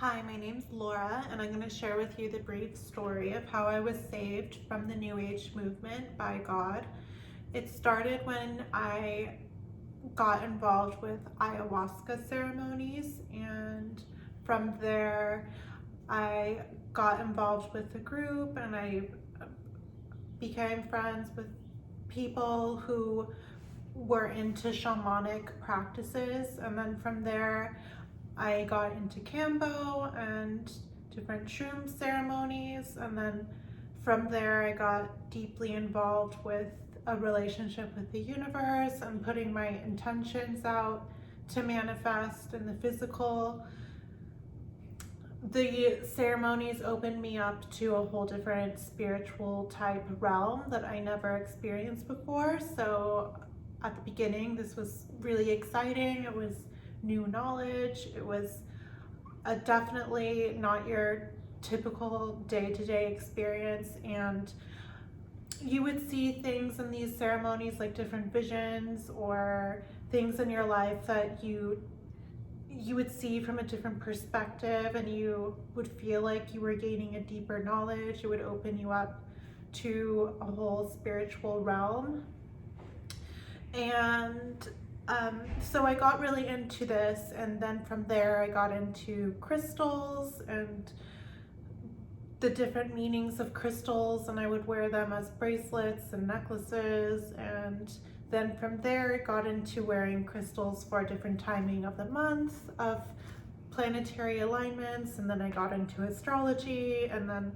Hi, my name's Laura, and I'm going to share with you the brief story of how I was saved from the New Age movement by God. It started when I got involved with ayahuasca ceremonies, and from there I got involved with a group and I became friends with people who were into shamanic practices, and then from there I got into Cambo and different shroom ceremonies, and then from there I got deeply involved with a relationship with the universe and putting my intentions out to manifest in the physical. The ceremonies opened me up to a whole different spiritual type realm that I never experienced before. So at the beginning, this was really exciting. It was new knowledge. It was definitely not your typical day-to-day experience, and you would see things in these ceremonies like different visions or things in your life that you would see from a different perspective, and you would feel like you were gaining a deeper knowledge. It would open you up to a whole spiritual realm. And so I got really into this, and then from there I got into crystals and the different meanings of crystals, and I would wear them as bracelets and necklaces. And then from there I got into wearing crystals for a different timing of the month, of planetary alignments, and then I got into astrology, and then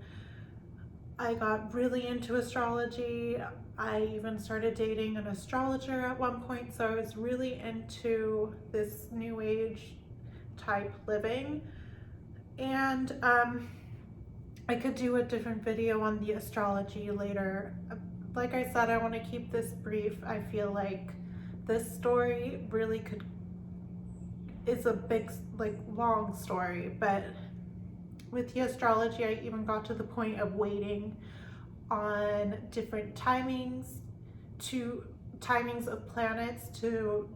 I got really into astrology. I even started dating an astrologer at one point, so I was really into this new age type living. And I could do a different video on the astrology later. Like I said, I want to keep this brief. I feel like this story really is a big, long story, but with the astrology, I even got to the point of waiting on different timings of planets to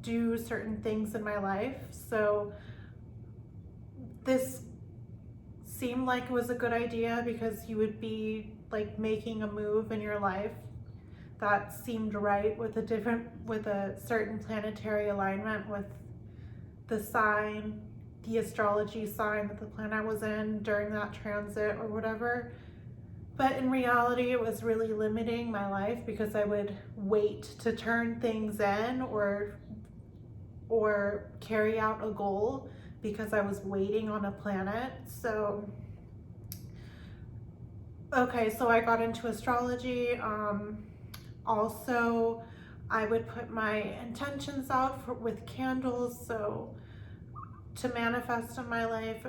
do certain things in my life. So this seemed like it was a good idea because you would be like making a move in your life that seemed right with a certain planetary alignment with the sign, the astrology sign that the planet was in during that transit or whatever. But in reality, it was really limiting my life because I would wait to turn things in or carry out a goal because I was waiting on a planet. So, okay, so I got into astrology. Also, I would put my intentions out with candles. So to manifest in my life,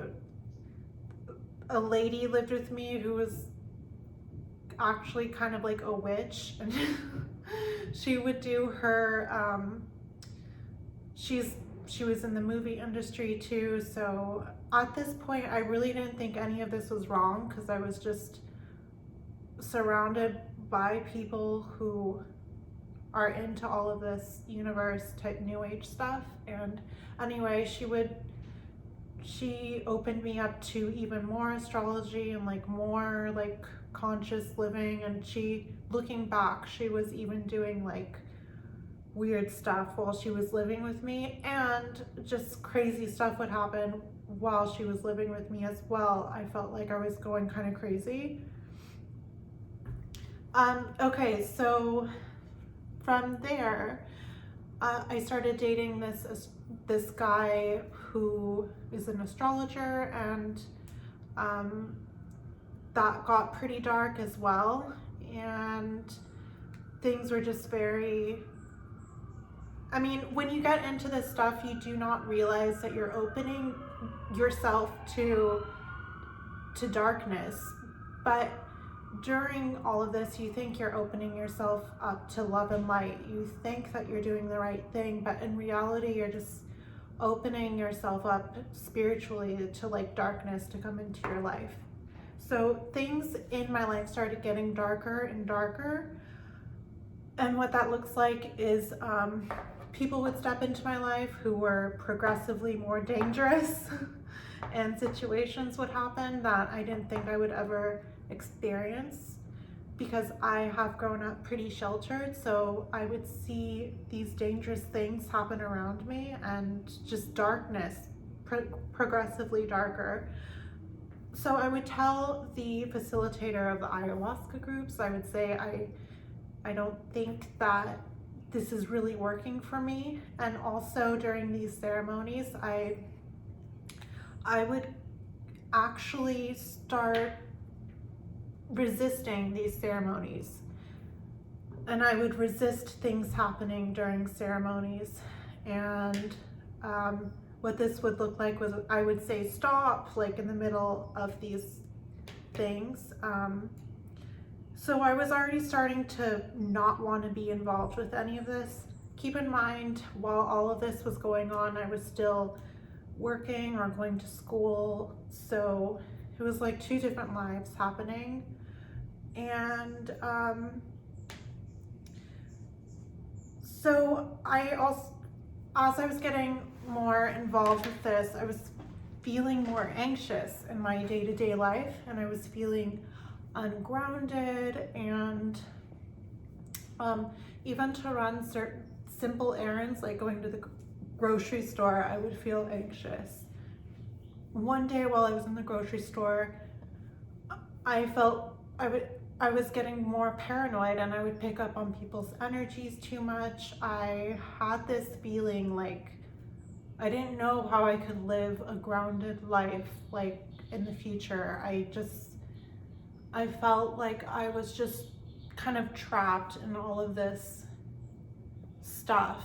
a lady lived with me who was actually kind of like a witch, and she would do her she was in the movie industry too. So at this point I really didn't think any of this was wrong because I was just surrounded by people who are into all of this universe type new age stuff. And anyway, she opened me up to even more astrology and more conscious living. And looking back, she was even doing weird stuff while she was living with me, and just crazy stuff would happen while she was living with me as well. I felt like I was going kind of crazy. Okay, so from there, I started dating this guy who is an astrologer, and that got pretty dark as well, and things were just when you get into this stuff, you do not realize that you're opening yourself to darkness. But during all of this, you think you're opening yourself up to love and light. You think that you're doing the right thing, but in reality, you're just opening yourself up spiritually to darkness to come into your life. So things in my life started getting darker and darker. And what that looks like is people would step into my life who were progressively more dangerous and situations would happen that I didn't think I would ever experience, because I have grown up pretty sheltered. So I would see these dangerous things happen around me, and just darkness, progressively darker. So I would tell the facilitator of the ayahuasca groups, I would say, I don't think that this is really working for me. And also during these ceremonies, I would actually start resisting these ceremonies, and I would resist things happening during ceremonies. And what this would look like was, I would say stop, like in the middle of these things. So I was already starting to not want to be involved with any of this. Keep in mind, while all of this was going on, I was still working or going to school. So it was like two different lives happening. And so I also, as I was getting more involved with this, I was feeling more anxious in my day-to-day life, and I was feeling ungrounded, and even to run certain simple errands like going to the grocery store, I would feel anxious. One day while I was in the grocery store, I felt I was getting more paranoid, and I would pick up on people's energies too much. I had this feeling like I didn't know how I could live a grounded life like in the future. I felt like I was just kind of trapped in all of this stuff.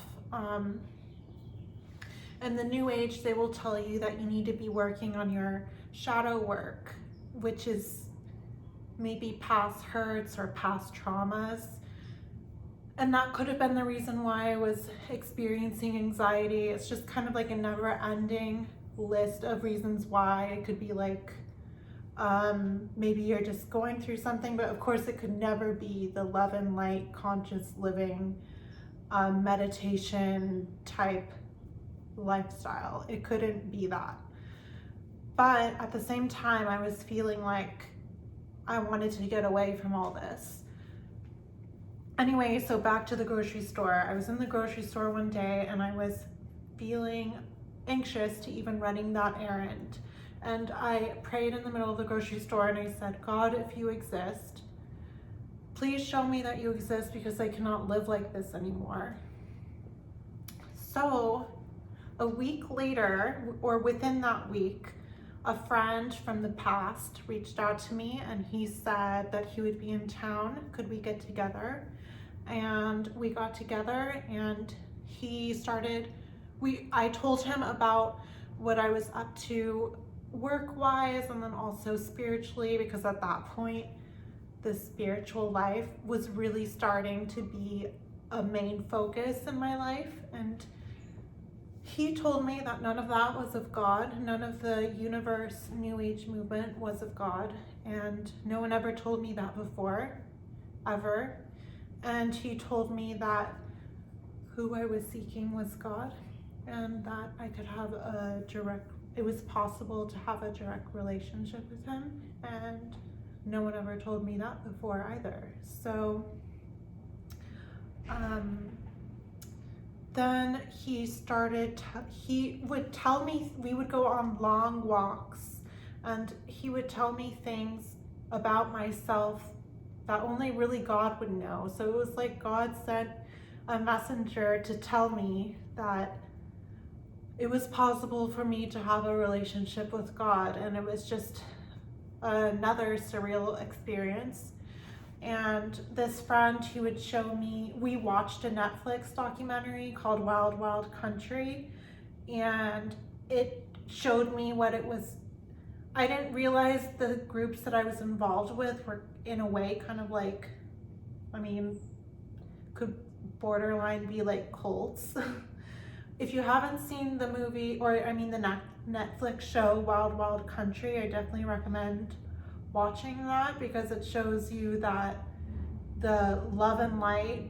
In the New Age, they will tell you that you need to be working on your shadow work, which is maybe past hurts or past traumas. And that could have been the reason why I was experiencing anxiety. It's just kind of like a never-ending list of reasons why. It could be like, maybe you're just going through something, but of course it could never be the love and light, conscious living, meditation type lifestyle. It couldn't be that. But at the same time, I was feeling like I wanted to get away from all this. Anyway, so back to the grocery store. I was in the grocery store one day, and I was feeling anxious to even running that errand. And I prayed in the middle of the grocery store, and I said, God, if you exist, please show me that you exist, because I cannot live like this anymore. So a week later, or within that week, a friend from the past reached out to me, and he said that he would be in town. Could we get together? And we got together, and I told him about what I was up to work-wise, and then also spiritually, because at that point, the spiritual life was really starting to be a main focus in my life. And he told me that none of that was of God. None of the universe New Age movement was of God. And no one ever told me that before, ever. And he told me that who I was seeking was God, and that I could have it was possible to have a direct relationship with him. And no one ever told me that before either. So then he would tell me, we would go on long walks, and he would tell me things about myself that only really God would know. So it was like God sent a messenger to tell me that it was possible for me to have a relationship with God. And it was just another surreal experience. And this friend, he would show me, we watched a Netflix documentary called Wild Wild Country, and it showed me what it was. I didn't realize the groups that I was involved with were in a way kind of like, could borderline be like cults. If you haven't seen the movie, the Netflix show Wild Wild Country, I definitely recommend watching that, because it shows you that the love and light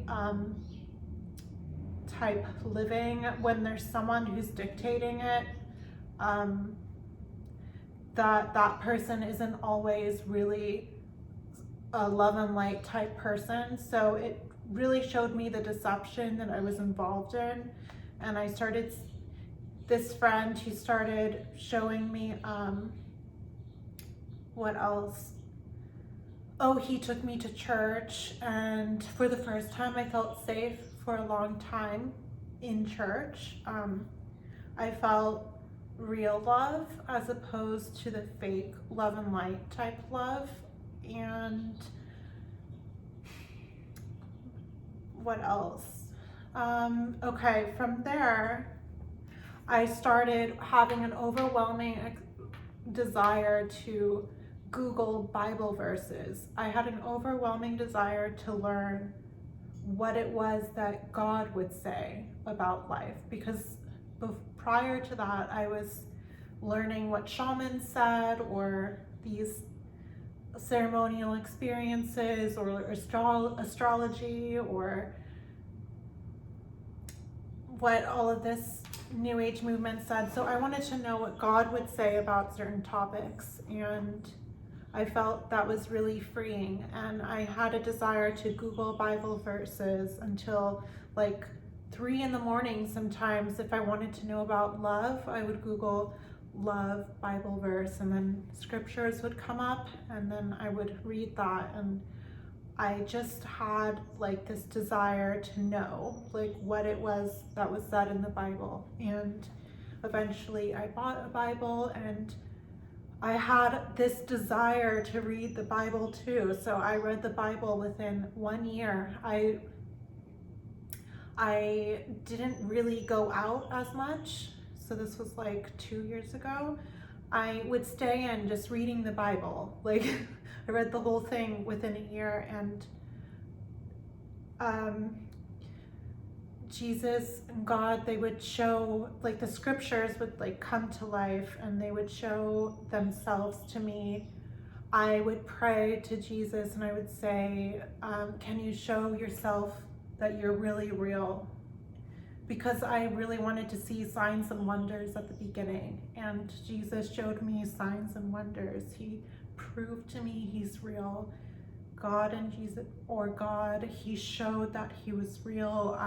type living, when there's someone who's dictating it, that person isn't always really a love and light type person. So it really showed me the deception that I was involved in. And this friend, he started showing me, what else? Oh, he took me to church, and for the first time I felt safe for a long time in church. I felt real love as opposed to the fake love and light type love. And what else? Okay, from there, I started having an overwhelming desire to Google Bible verses. I had an overwhelming desire to learn what it was that God would say about life, because prior to that, I was learning what shamans said, or these ceremonial experiences, or astrology, or what all of this New Age movement said. So I wanted to know what God would say about certain topics, and I felt that was really freeing. And I had a desire to Google Bible verses until like 3 a.m. sometimes. If I wanted to know about love, I would Google love Bible verse, and then scriptures would come up, and then I would read that. And I just had like this desire to know like what it was that was said in the Bible. And eventually I bought a Bible, and I had this desire to read the Bible too. So I read the Bible within 1 year. I didn't really go out as much. So this was like 2 years ago. I would stay in just reading the Bible. Like I read the whole thing within a year, and Jesus and God, they would show, like the scriptures would like come to life, and they would show themselves to me. I would pray to Jesus, and I would say, can you show yourself that you're really real? Because I really wanted to see signs and wonders at the beginning, and Jesus showed me signs and wonders. He proved to me he's real. God and Jesus, or God, he showed that he was real.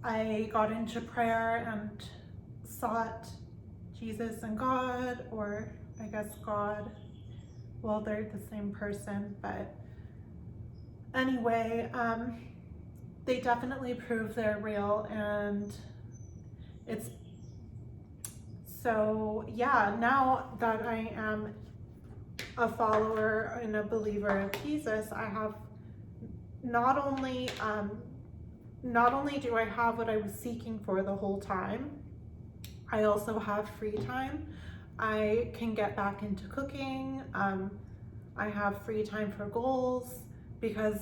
I got into prayer and sought Jesus and God, or I guess God. Well, they're the same person, but anyway, they definitely prove they're real. And it's so, yeah, now that I am a follower and a believer of Jesus, I have not only do I have what I was seeking for the whole time, I also have free time. I can get back into cooking. I have free time for goals, because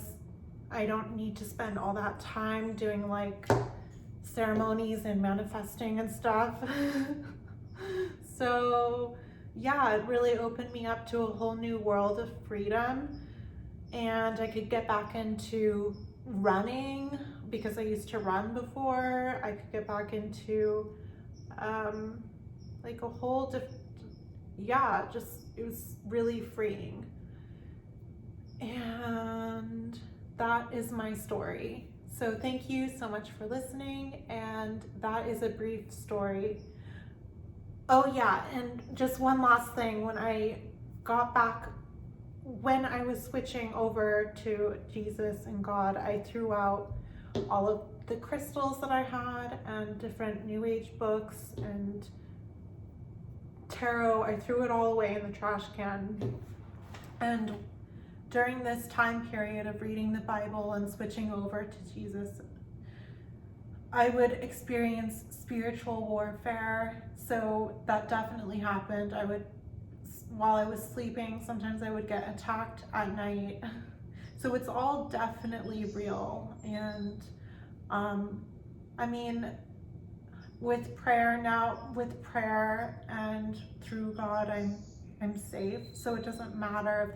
I don't need to spend all that time doing like ceremonies and manifesting and stuff. So yeah, it really opened me up to a whole new world of freedom. And I could get back into running, because I used to run before. I could get back into like a whole different, yeah, just, it was really freeing. And that is my story. So thank you so much for listening, and that is a brief story. Oh yeah, and just one last thing. When I was switching over to Jesus and God, I threw out all of the crystals that I had, and different New Age books and tarot. I threw it all away in the trash can. And during this time period of reading the Bible and switching over to Jesus, I would experience spiritual warfare. So that definitely happened. While I was sleeping, sometimes I would get attacked at night. So it's all definitely real. And I mean, with prayer and through God, I'm safe. So it doesn't matter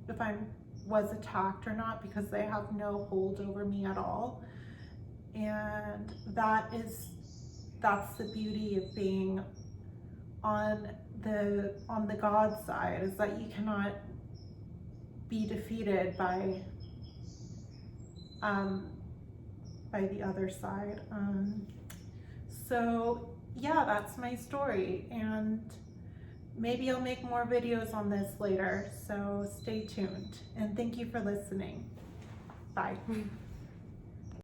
if I was attacked or not, because they have no hold over me at all. And that's the beauty of being on the God side, is that you cannot be defeated by the other side. So yeah, that's my story, and maybe I'll make more videos on this later, so stay tuned, and thank you for listening. Bye.